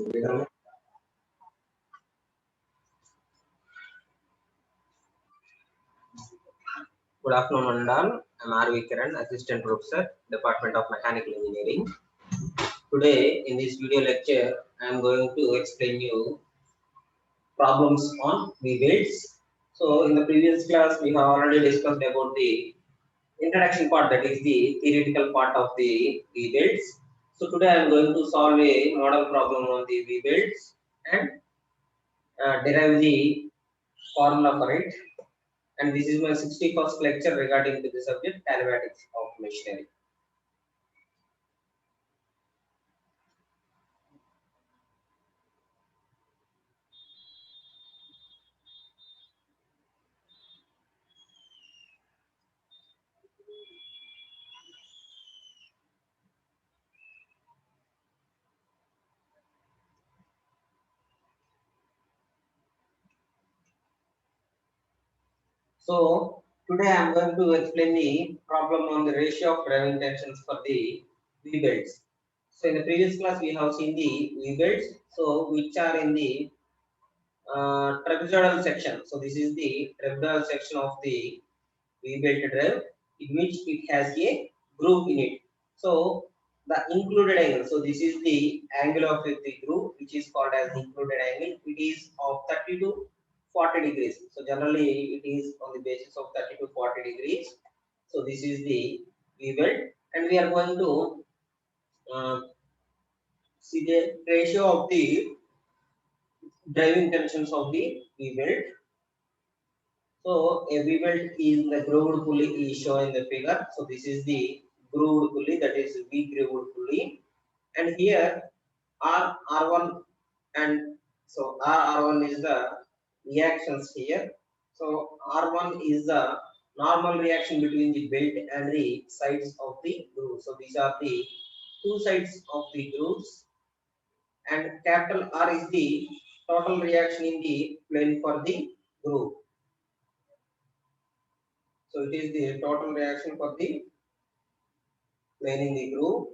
Good afternoon, Mandal. I'm R.V. Kiran, Assistant Professor, Department of Mechanical Engineering. Today, in this video lecture, I'm going to explain you problems on V-builds. So, in the previous class, we have already discussed about the introduction part, that is the theoretical part of the V-builds. So, today I'm going to solve a model problem on the V-builds and derive the formula for it. And this is my 61st lecture regarding to the subject kinematics of machinery. So today I am going to explain the problem on the ratio of driving tensions for the V-belts. So in the previous class we have seen the V-belts, so which are in the trapezoidal section. So this is the trapezoidal section of the V-belt drive, in which it has a groove in it. So the included angle, so this is the angle of the groove, which is called as included angle. It is of 30 to 40 degrees. So generally it is on the basis of 30 to 40 degrees. So this is the V-belt, and we are going to see the ratio of the driving tensions of the V-belt. So a V-belt is the grooved pulley is shown in the figure. So this is the grooved pulley, that is V grooved pulley, and here R1 and so R1 is the reactions here. So R1 is the normal reaction between the belt and the sides of the groove. So these are the two sides of the grooves, and capital R is the total reaction in the plane for the groove. So it is the total reaction for the plane in the groove,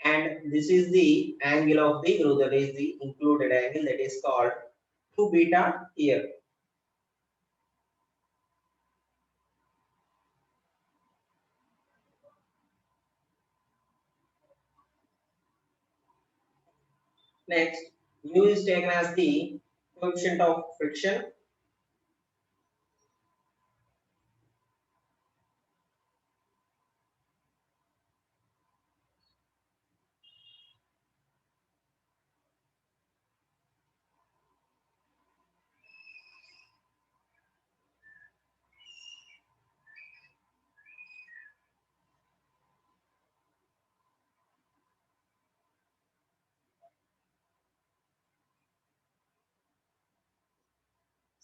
and this is the angle of the groove, that is the included angle, that is called 2 beta here. Next, mu is taken as the coefficient of friction.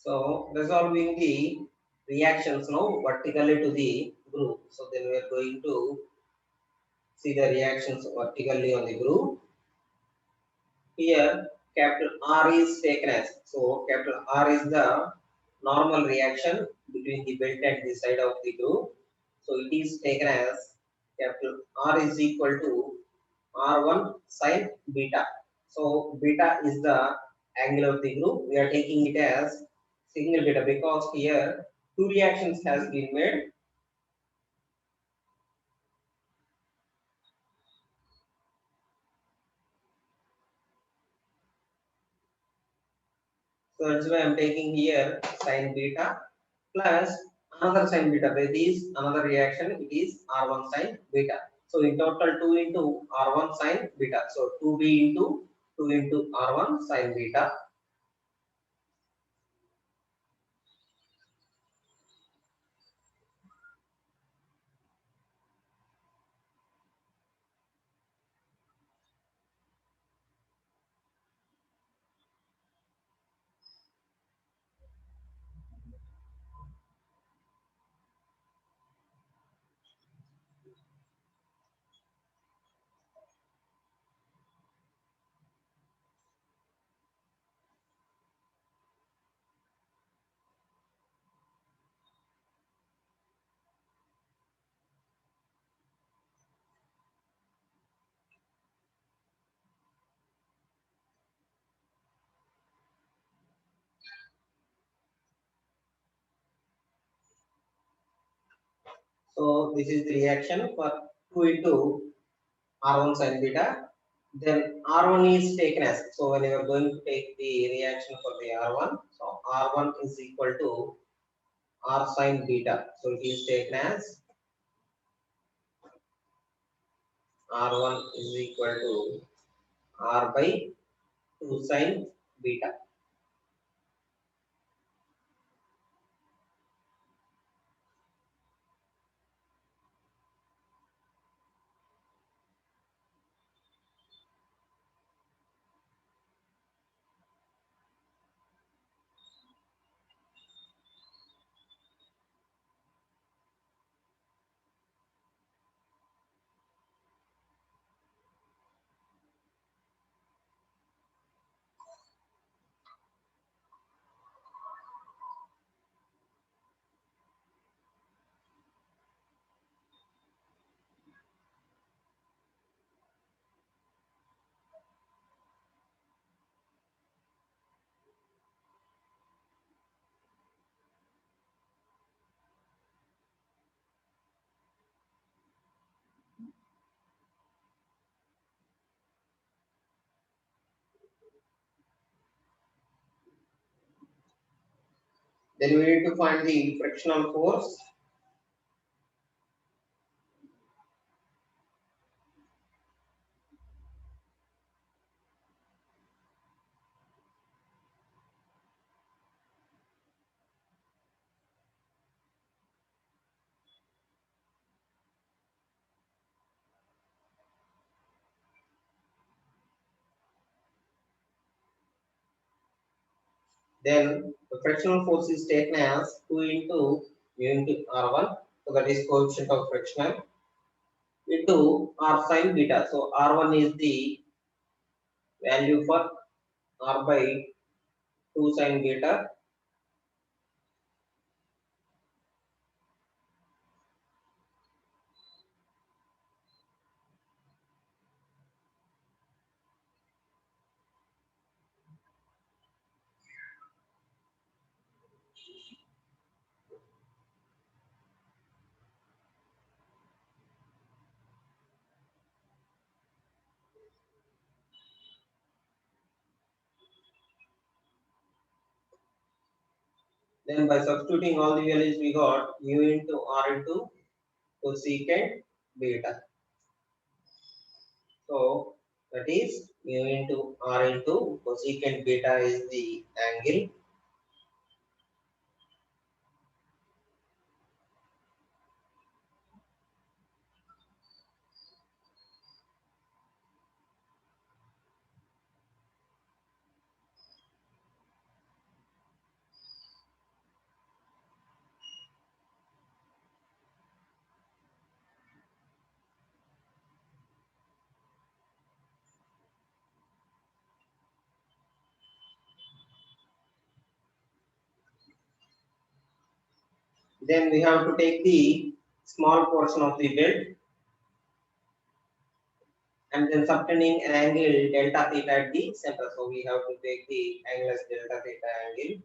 So resolving the reactions now vertically to the groove. So then we are going to see the reactions vertically on the groove. Here capital R is taken as, so capital R is the normal reaction between the belt and the side of the groove. So it is taken as capital R is equal to R1 sine beta. So beta is the angle of the groove. We are taking it as single beta because here two reactions has been made. So that's why I'm taking here sine beta plus another sine beta. That is another reaction. It is R1 sine beta. So in total 2 into R1 sine beta. So 2b into 2 into R1 sine beta. So this is the reaction for 2 into R1 sin beta. Then R1 is taken as, so when you are going to take the reaction for the R1, so R1 is equal to R sin beta. So it is taken as R1 is equal to R by 2 sin beta. Then we need to find the frictional force. Then the frictional force is taken as 2 into mu into R1, so that is coefficient of friction, into R sin beta. So R1 is the value for R by 2 sin beta. Then by substituting all the values we got mu into R into cosecant beta. So that is mu into R into cosecant beta is the angle. Then we have to take the small portion of the belt and then subtending an angle delta theta at the center. So we have to take the angle as delta theta angle.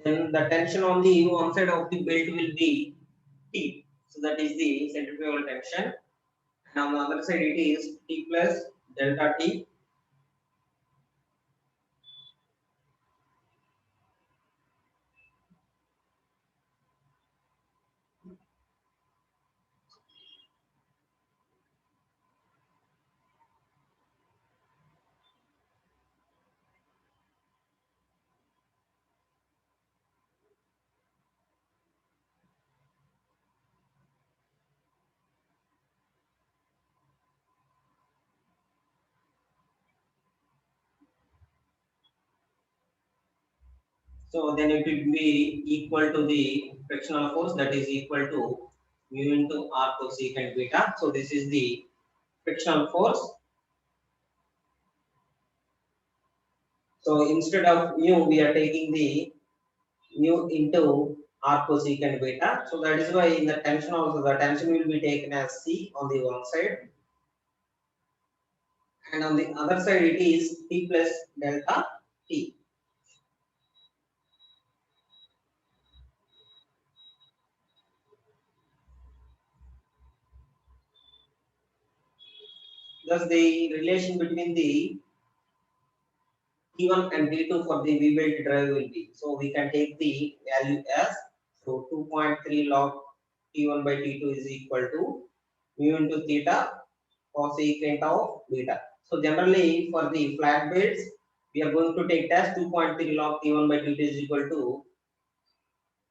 Then the tension on the one side of the belt will be T. So that is the centrifugal tension. And on the other side it is T plus delta T. So then it will be equal to the frictional force, that is equal to mu into R cosecant beta. So this is the frictional force. So instead of mu, we are taking the mu into r cosecant beta. So that is why in the tension also the tension will be taken as C on the one side, and on the other side it is T plus delta T. Thus the relation between the T1 and T2 for the V-belt drive will be. So we can take the value as, so 2.3 log T1 by T2 is equal to mu into theta cosecant of beta. So generally for the flat belts, we are going to take as 2.3 log T1 by T2 is equal to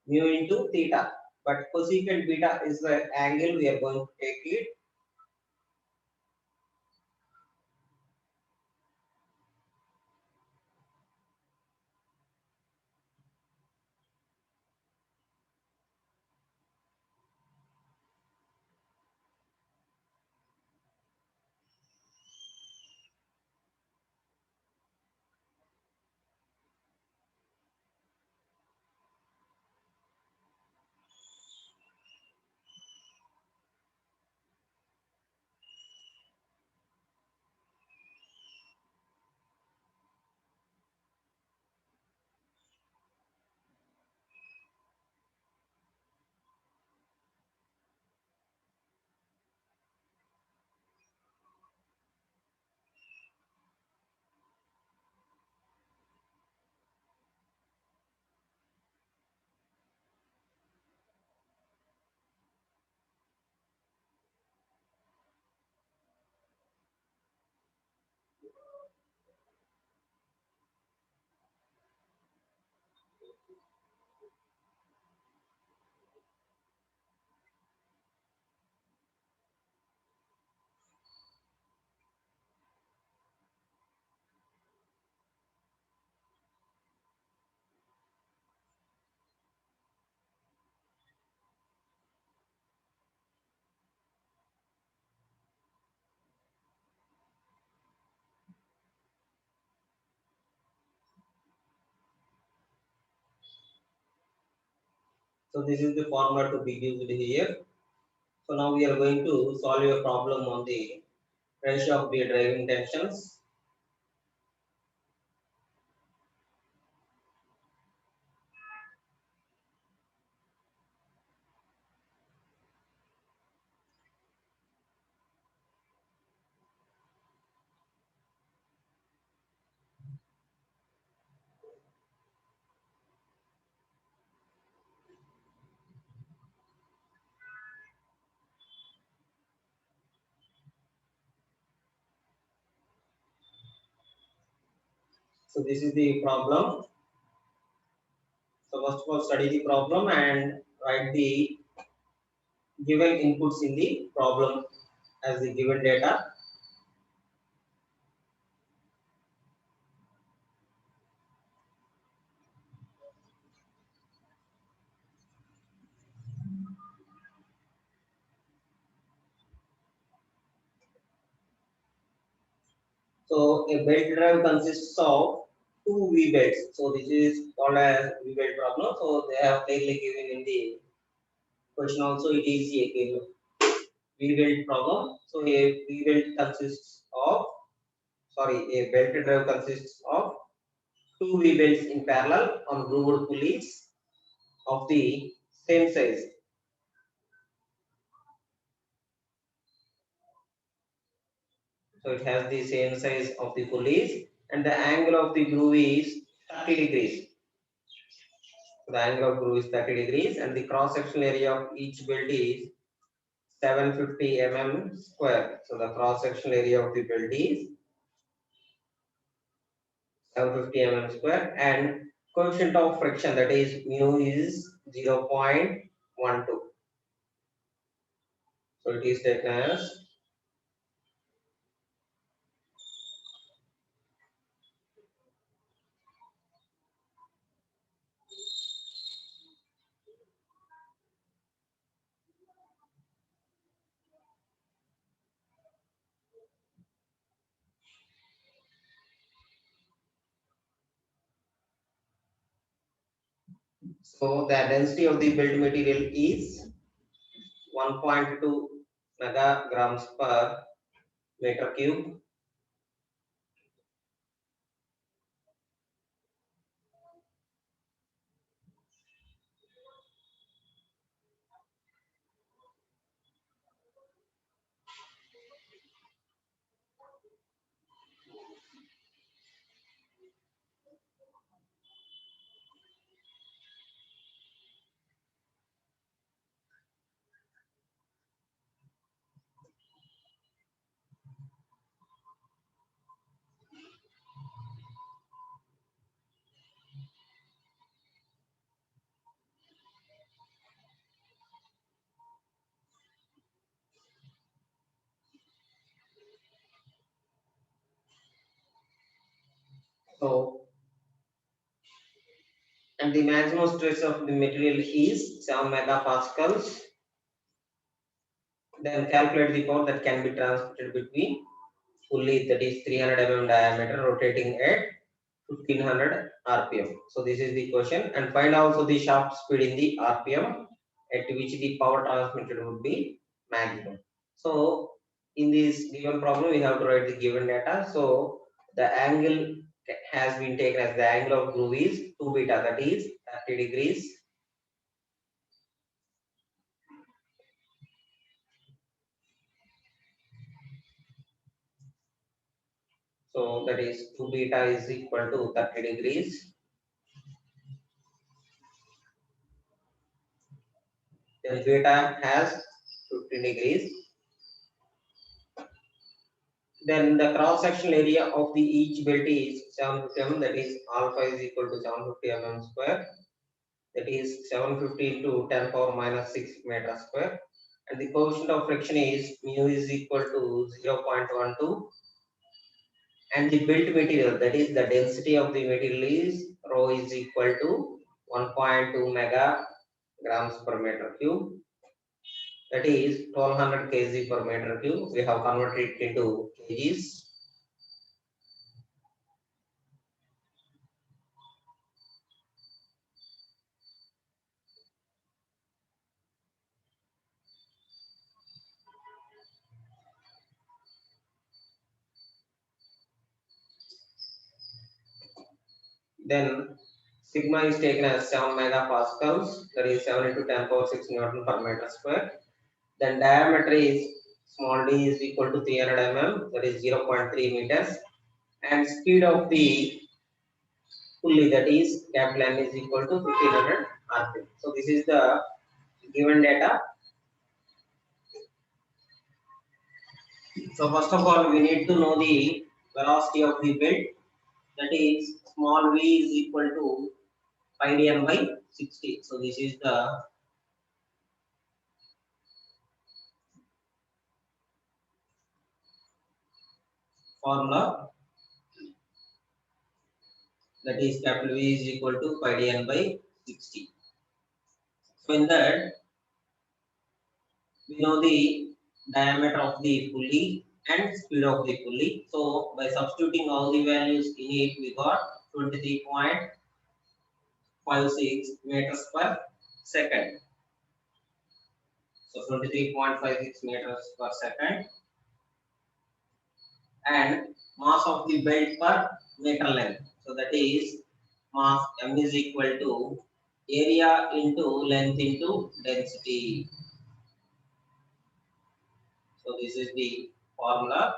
mu into theta. But cosecant beta is the angle we are going to take it. So this is the formula to be used here. So now we are going to solve a problem on the ratio of the driving tensions. So this is the problem. So first of all, study the problem and write the given inputs in the problem as the given data. So a belt drive consists of two V belts. So this is called as V belt problem. So they have clearly given in the question also it is a V belt problem. So a V belt consists of, sorry, a belt drive consists of two V belts in parallel on grooved pulleys of the same size. So it has the same size of the pulleys and the angle of the groove is 30 degrees. So the angle of groove is 30 degrees and the cross sectional area of each belt is 750 mm square. So the cross sectional area of the belt is 750 mm square and coefficient of friction, that is mu, is 0.12. So it is taken as So the density of the built material is 1.2 megagrams per meter cube. So, and the maximum stress of the material is 7 megapascals. Then calculate the power that can be transmitted between pulley that is 300 mm diameter rotating at 1500 rpm. So this is the question, and find also the shaft speed in the rpm at which the power transmitted would be maximum. So in this given problem we have to write the given data. So the angle has been taken as the angle of groove is 2 beta, that is 30 degrees. So that is 2 beta is equal to 30 degrees. Then beta has 15 degrees. Then the cross sectional area of the each belt is 750 mm, that is alpha is equal to 750 mm square, that is 750 into 10 power minus 6 meter square, and the coefficient of friction is mu is equal to 0.12, and the built material, that is the density of the material, is rho is equal to 1.2 mega grams per meter cube, that is 1200 kg per meter cube. We have converted it into kgs. Then sigma is taken as 7 megapascals, that is 7 into 10 power 6 Newton per meter square. Then diameter is small d is equal to 300 mm, that is 0.3 meters. And speed of the pulley, that is capital M, is equal to 1500 rpm. So this is the given data. So first of all, we need to know the velocity of the belt, that is small v is equal to pi dm by 60. So this is the formula, that is capital V is equal to pi dn by 60. So in that we know the diameter of the pulley and speed of the pulley. So by substituting all the values in it, we got 23.56 meters per second. So 23.56 meters per second, and mass of the belt per meter length. So that is mass M is equal to area into length into density. So this is the formula,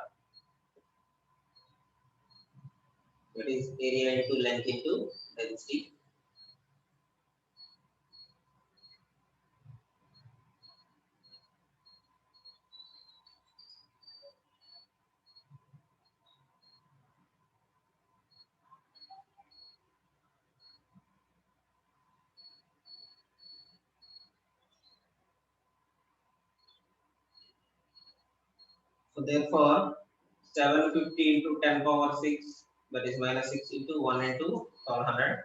that is area into length into density. So therefore 750 into 10 power 6, that is minus 6 into 1 into 1200,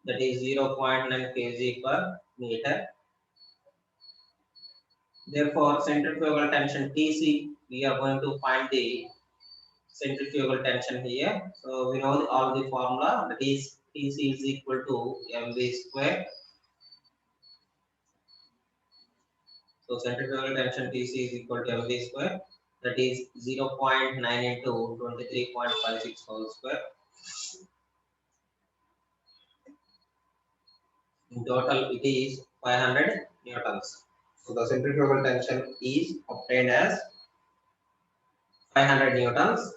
that is 0.9 kg per meter. Therefore centrifugal tension Tc, we are going to find the centrifugal tension here. So we know all the formula, that is Tc is equal to mv square. So centrifugal tension Tc is equal to mv square. That is 0.9 into 23.56 whole square. In total, it is 500 newtons. So the centrifugal tension is obtained as 500 newtons.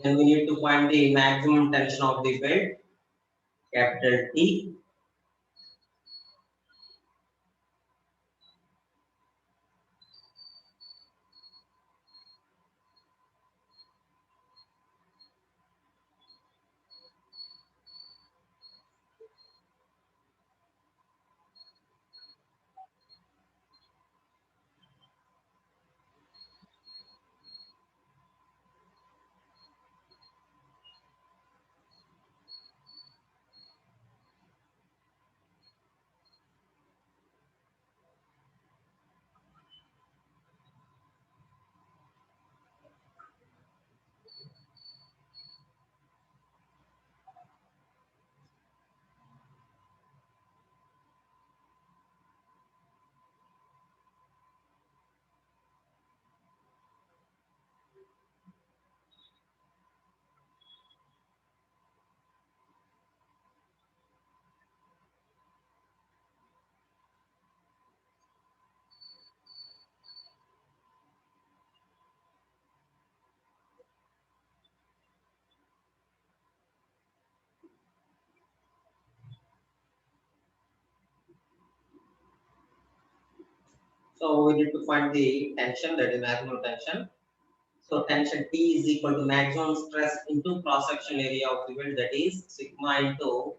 Then we need to find the maximum tension of the belt, capital T. So we need to find the tension, that is maximum tension. So tension T is equal to maximum stress into cross section area of the weld, that is sigma into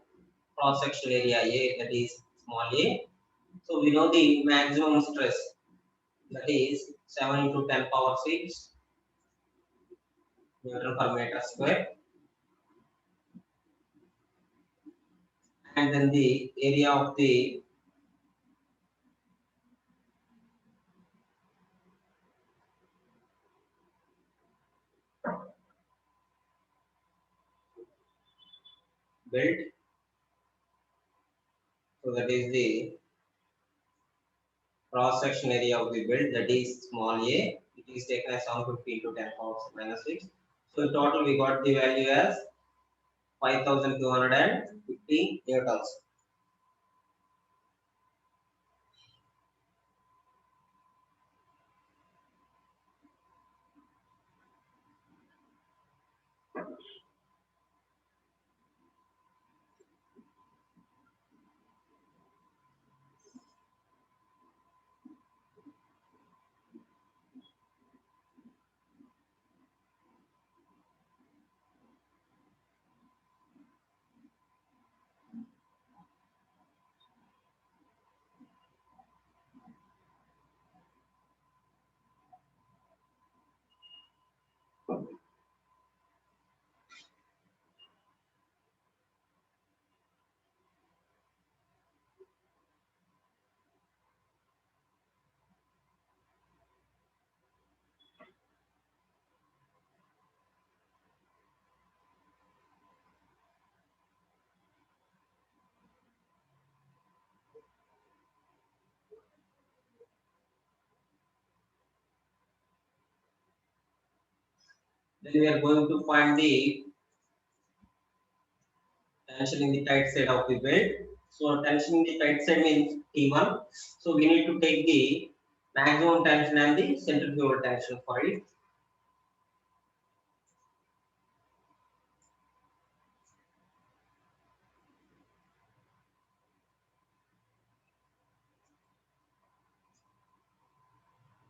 cross section area A, that is small a. So we know the maximum stress, that is 7 into 10 power 6 Newton per meter square. And then the area of the belt, so that is the cross section area of the belt, that is small a. It is taken as 750 into 10 power minus 6. So in total we got the value as 5250 newtons. Then we are going to find the tension in the tight side of the belt. So tension in the tight side means T1. So we need to take the maximum tension and the centrifugal tension for it.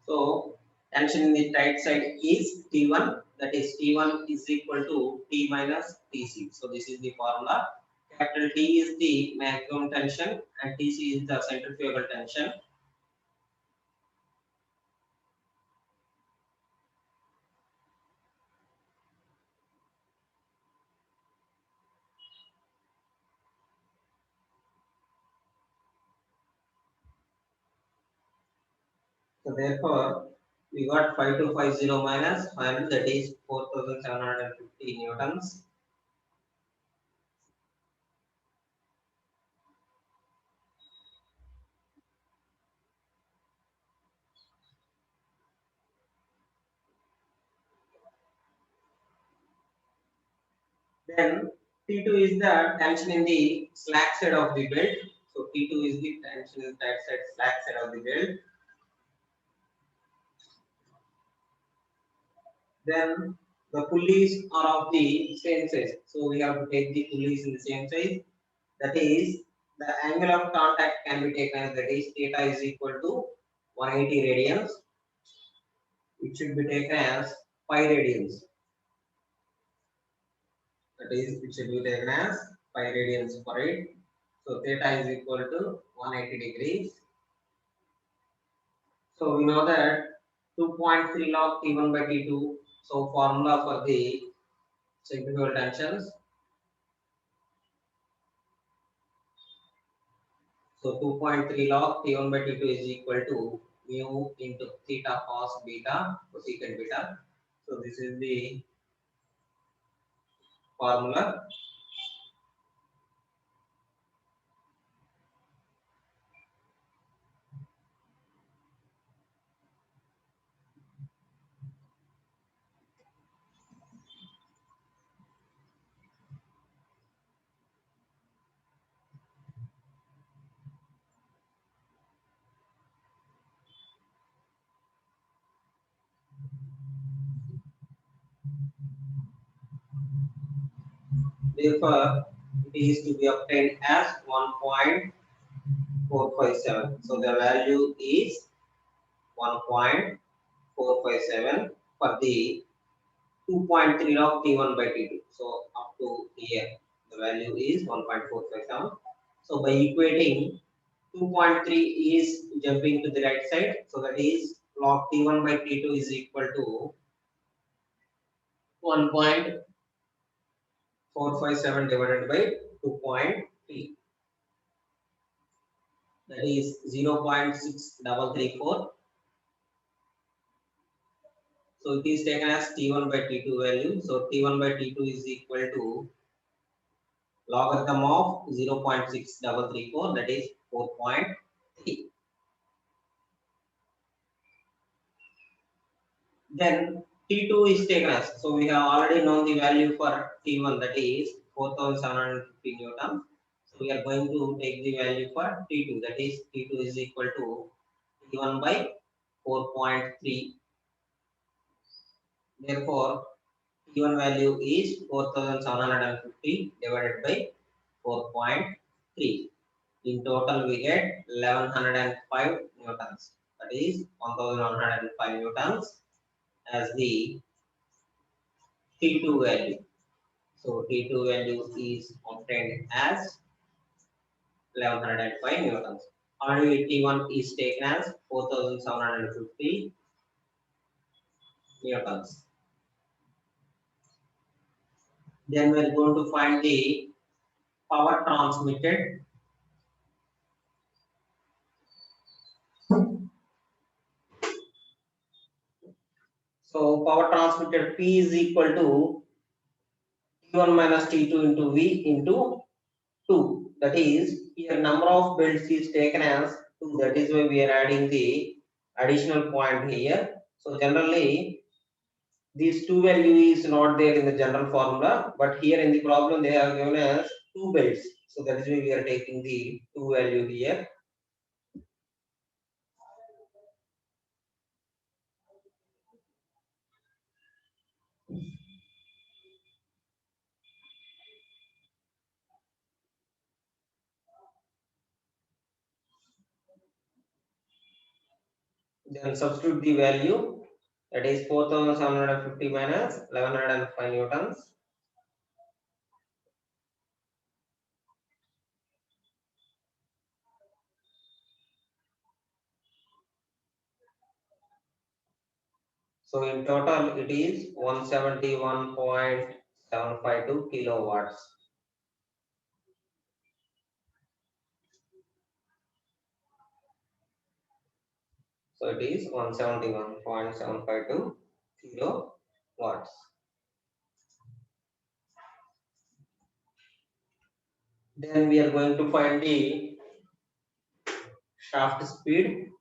So tension in the tight side is T1. That is T1 is equal to T minus Tc. So this is the formula. Capital T is the maximum tension and Tc is the centrifugal tension. So therefore, we got 5250 minus 500, that is 4750 newtons. Then T2 is the tension in the slack side of the belt. So T2 is the tension in that side, slack side of the belt. Then the pulleys are of the same size. So we have to take the pulleys in the same size. That is, the angle of contact can be taken as, that is, theta is equal to 180 radians. It should be taken as pi radians. That is, it should be taken as pi radians per it. So theta is equal to 180 degrees. So we know that 2.3 log T1 by T2. So formula for the centrifugal tensions. So 2.3 log T1 by T2 is equal to mu into theta cos beta cosecant beta. So this is the formula. Therefore, it is to be obtained as 1.457. So the value is 1.457 for the 2.3 log T1 by T2. So up to here, the value is 1.457. So by equating 2.3 is jumping to the right side. So that is log T1 by T2 is equal to 1.457 divided by 2.3. That is 0.6334. So it is taken as T1 by T2 value. So T1 by T2 is equal to logarithm of 0.6334, that is 4.3. Then T2 is taken as, so we have already known the value for T1, that is 4750 Newton. So we are going to take the value for T2, that is T2 is equal to T1 by 4.3. Therefore, T1 value is 4750 divided by 4.3. In total, we get 1105 newtons. That is 1105 newtons as the T2 value. So T2 value is obtained as 1105 newtons. Already T1 is taken as 4750 newtons. Then we are going to find the power transmitted. So power transmitted P is equal to T1 minus T2 into V into 2. That is, here number of belts is taken as 2. That is why we are adding the additional point here. So generally, these 2 value is not there in the general formula, but here in the problem they have given us 2 belts. So that is why we are taking the 2 value here. Then substitute the value, that is 4750 minus 1105 newtons. So in total it is 171.752 kilowatts. So it is 171.752 kilowatts. Then we are going to find the shaft speed.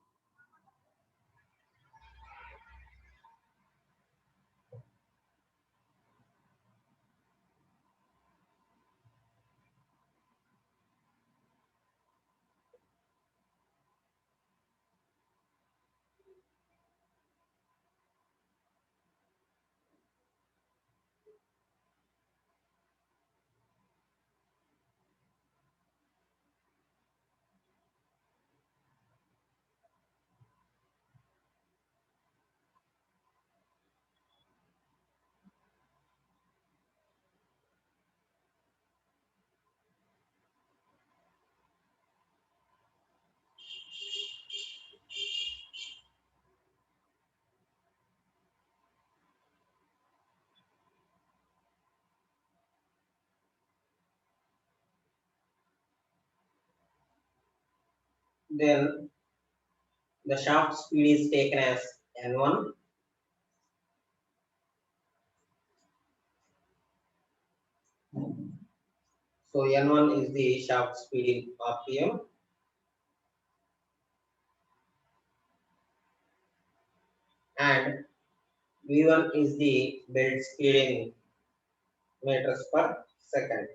Then the shaft speed is taken as N1. So N1 is the shaft speed in RPM, and V1 is the belt speed in meters per second.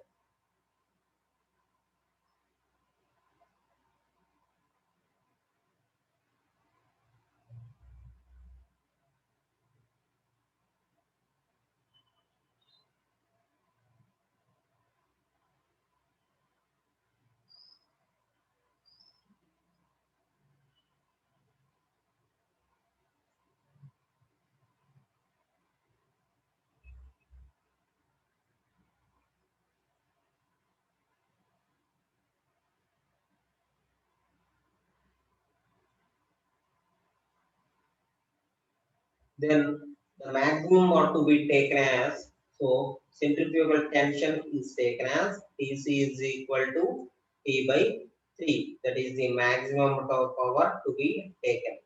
Then the maximum ought to be taken as, so centrifugal tension is taken as Tc is equal to T by 3. That is the maximum power to be taken.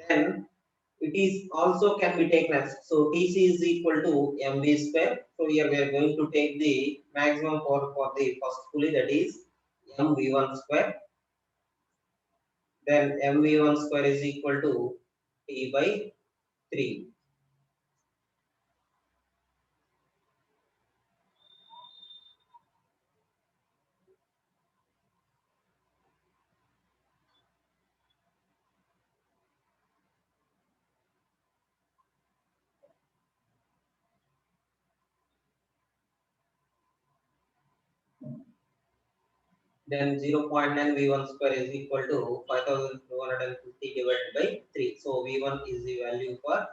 Then it is also can be taken as, so Tc is equal to mv square. So here we are going to take the maximum power for the first pulley, that is mv1 square. Then mv1 square is equal to T by 3. Then 0.9 V1 square is equal to 5250 divided by 3. So V1 is the value for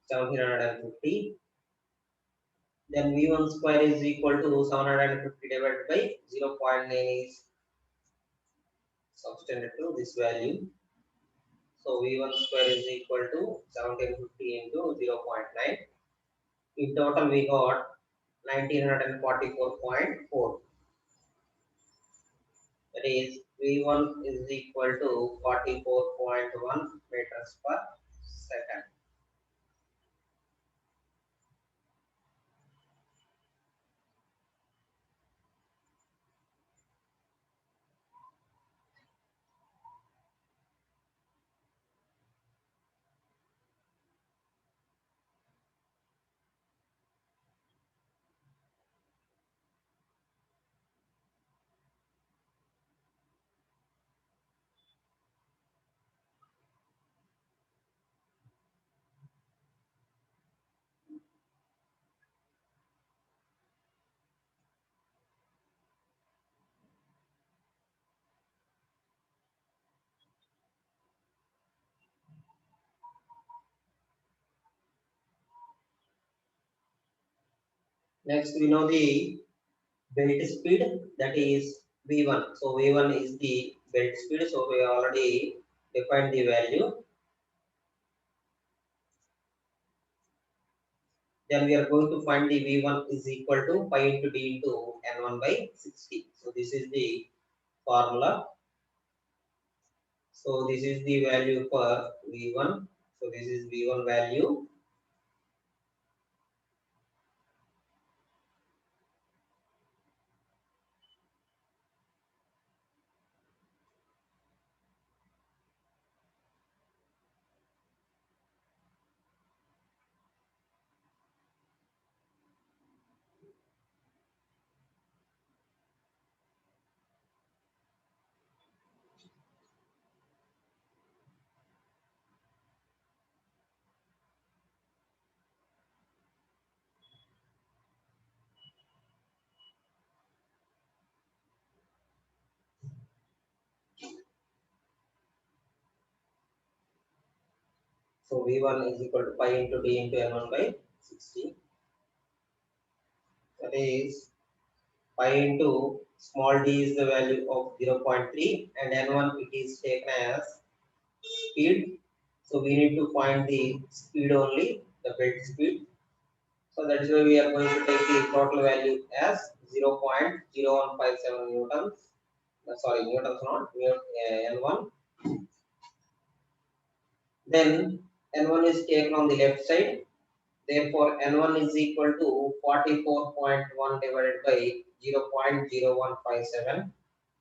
1750. Then V1 square is equal to 750 divided by 0.9 is substituted to this value. So V1 square is equal to 1750 into 0.9. In total we got 1944.4. That is V1 is equal to 44.1 meters per second. Next, we know the belt speed, that is V1. So V1 is the belt speed. So we already defined the value. Then we are going to find the V1 is equal to pi into D into N1 by 60. So this is the formula. So this is the value for V1. So this is V1 value. So V1 is equal to pi into D into N1 by 60. That is pi into small d is the value of 0.3 and N1 it is taken as speed. So we need to find the speed only, the belt speed. So that is why we are going to take the total value as 0.0157 newtons. Sorry, newtons not, N1. Then N1 is taken on the left side. Therefore, N1 is equal to 44.1 divided by 0.0157.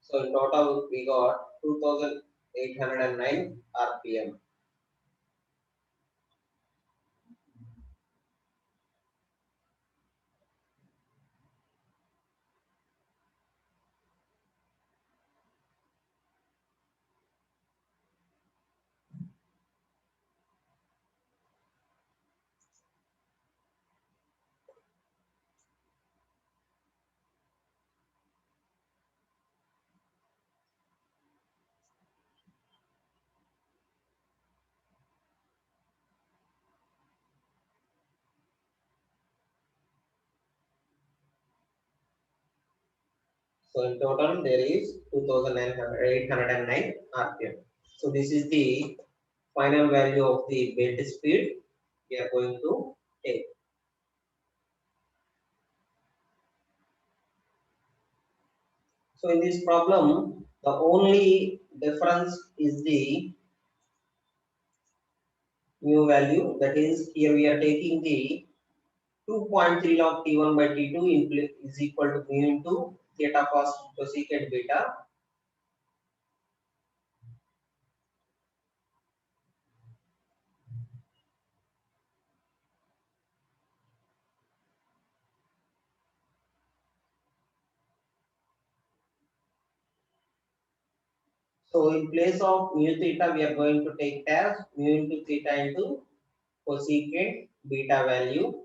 So in total, we got 2809 RPM. So in total, there is 2809 RPM. So this is the final value of the belt speed we are going to take. So in this problem, the only difference is the mu value. That is, here we are taking the 2.3 log T1 by T2 is equal to mu into theta cos cosecant beta. So in place of mu theta, we are going to take as mu into theta into cosecant beta value.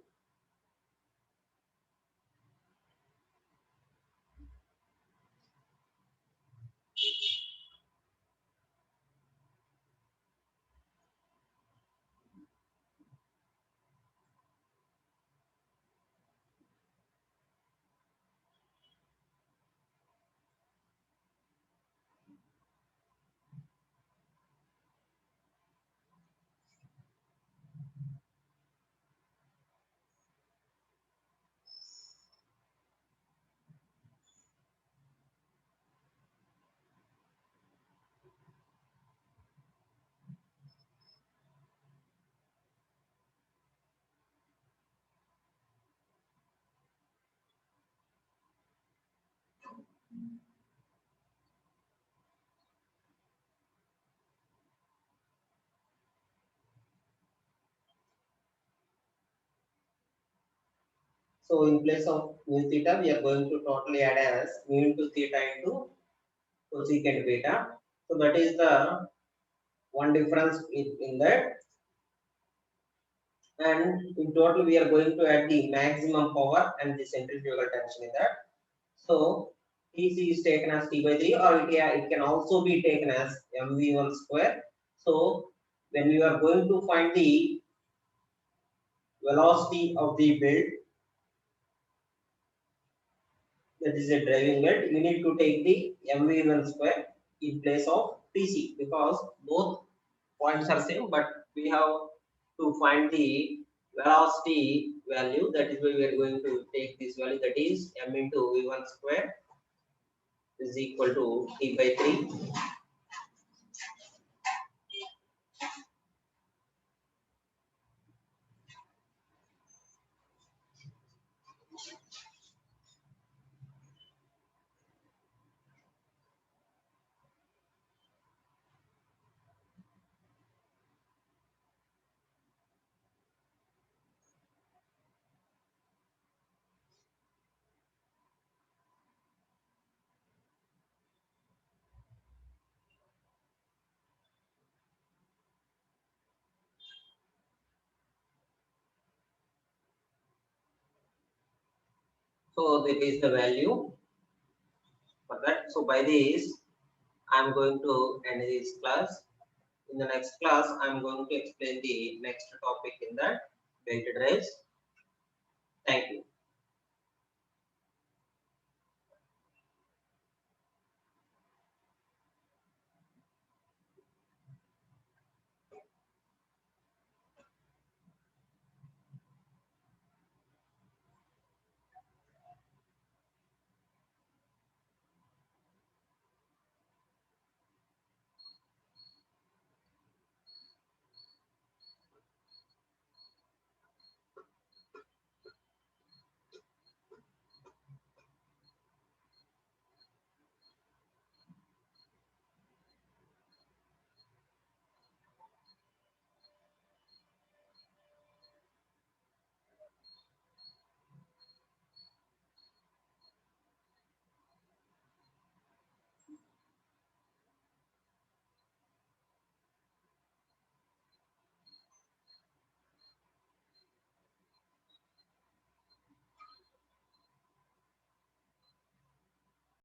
So in place of mu theta, we are going to totally add as mu into theta into cosecant beta. So that is the one difference in that. And in total, we are going to add the maximum power and the centrifugal tension in that. So Tc is taken as T by 3, or it can also be taken as mv1 square. So when we are going to find the velocity of the belt, that is a driving belt, we need to take the mv1 square in place of Tc, because both points are same, but we have to find the velocity value. That is why we are going to take this value, that is m into v1 square is equal to T by 3. So that is the value for that. So by this, I am going to end this class. In the next class, I am going to explain the next topic in that belt drives. Thank you.